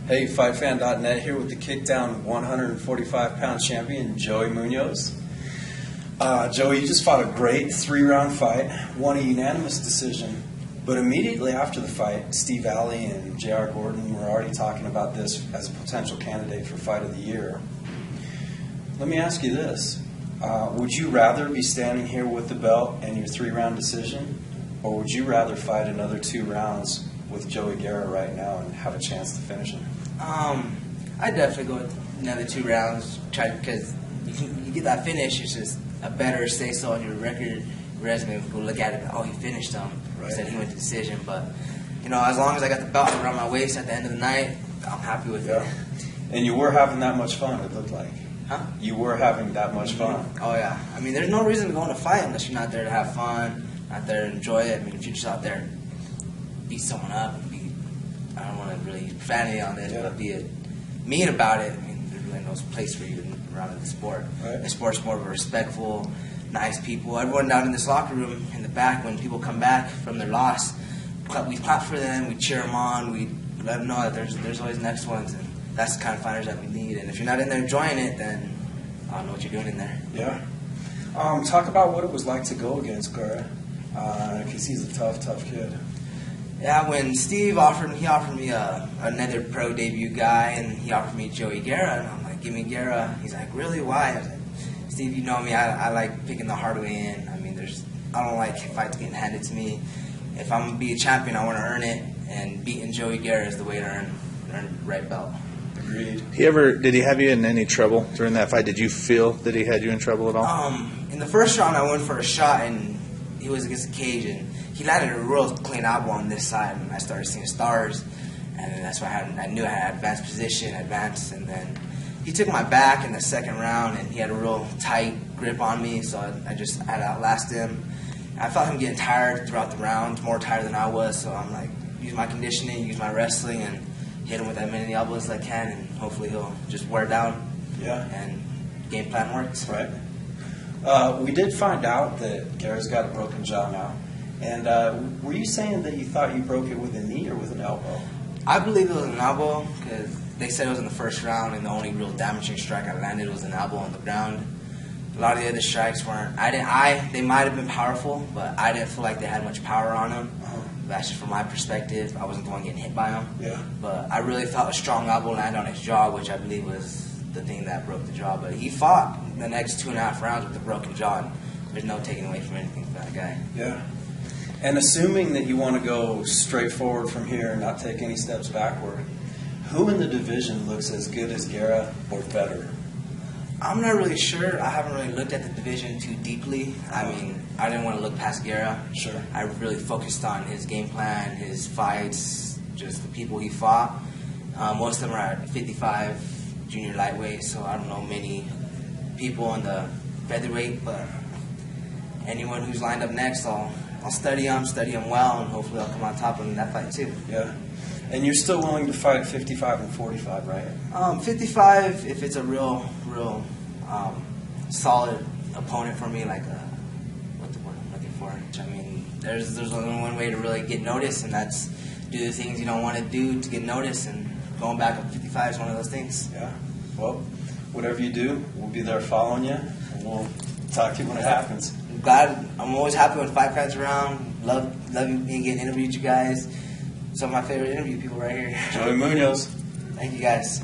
Hey, FightFan.net here with the kickdown 145-pound champion, Joey Munoz. Joey, you just fought a great 3-round fight, won a unanimous decision, but immediately after the fight, Steve Alley and J.R. Gordon were already talking about this as a potential candidate for Fight of the Year. Let me ask you this. Would you rather be standing here with the belt and your 3-round decision, or would you rather fight another 2 rounds with Joey Guerra right now and have a chance to finish him? I'd definitely go with another 2 rounds, because you get that finish. It's just a better say-so on your resume. People look at it, oh, he finished him, instead he went to decision. But as long as I got the belt around my waist at the end of the night, I'm happy with it. And you were having that much fun, it looked like. Huh? You were having that much fun. Oh yeah. I mean, there's no reason to go in a fight unless you're not there to have fun, not there to enjoy it. I mean, if you're just out there to beat someone up, I don't want to really profanity on this, but be mean about it. I mean, there's really no place for you around the sport. Right. The sport's more of a respectful, nice people. Everyone down in this locker room in the back, when people come back from their loss, we clap for them, we cheer them on, we let them know that there's always next ones, and that's the kind of fighters that we need. And if you're not in there enjoying it, then I don't know what you're doing in there. Yeah. Talk about what it was like to go against Guerra, because he's a tough kid. Yeah, when Steve offered me another pro debut guy, and he offered me Joey Guerra, and I'm like, give me Guerra. He's like, really? Why? I was like, Steve, you know me, I like picking the hard way in. I mean, I don't like fights getting handed to me. If I'm gonna be a champion, I want to earn it, and beating Joey Guerra is the way to earn the right belt. Agreed. Did he have you in any trouble during that fight? Did you feel that he had you in trouble at all? In the first round, I went for a shot, and he was against the cage, and he landed a real clean elbow on this side, and I started seeing stars, and then that's why I knew I had advanced position, and then he took my back in the second round, and he had a real tight grip on me, so I had to outlast him. I felt him getting tired throughout the round, more tired than I was, so I'm like, use my conditioning, use my wrestling, and hit him with as many elbows as I can, and hopefully he'll just wear down. Yeah. And game plan works. Right. We did find out that Guerra's got a broken jaw now. And were you saying that you thought you broke it with a knee or with an elbow? I believe it was an elbow, because they said it was in the first round, and the only real damaging strike I landed was an elbow on the ground. A lot of the other strikes weren't. They might have been powerful, but I didn't feel like they had much power on them. That's just from my perspective. I wasn't the one getting hit by him. Yeah. But I really felt a strong elbow land on his jaw, which I believe was the thing that broke the jaw. But he fought the next 2.5 rounds with a broken jaw, and there's no taking away from anything for that guy. Yeah. And assuming that you want to go straight forward from here and not take any steps backward, who in the division looks as good as Guerra or better? I'm not really sure. I haven't really looked at the division too deeply. I mean, I didn't want to look past Guerra. Sure. I really focused on his game plan, his fights, just the people he fought. Most of them are at 55 junior lightweight, so I don't know many people in the featherweight, but anyone who's lined up next, I'll study them well, and hopefully I'll come on top in that fight too. Yeah. And you're still willing to fight 55 and 45, right? 55 if it's a real solid opponent for me, like what the word I'm looking for. I mean, there's only one way to really get noticed, and that's do the things you don't want to do to get noticed, and going back up 55 is one of those things. Yeah. Well, whatever you do, we'll be there following you, and we'll talk to you when it happens. I'm always happy when fight fans around. Love me getting interviewed, you guys. Some of my favorite interview people right here. Joey Munoz. Thank you, guys.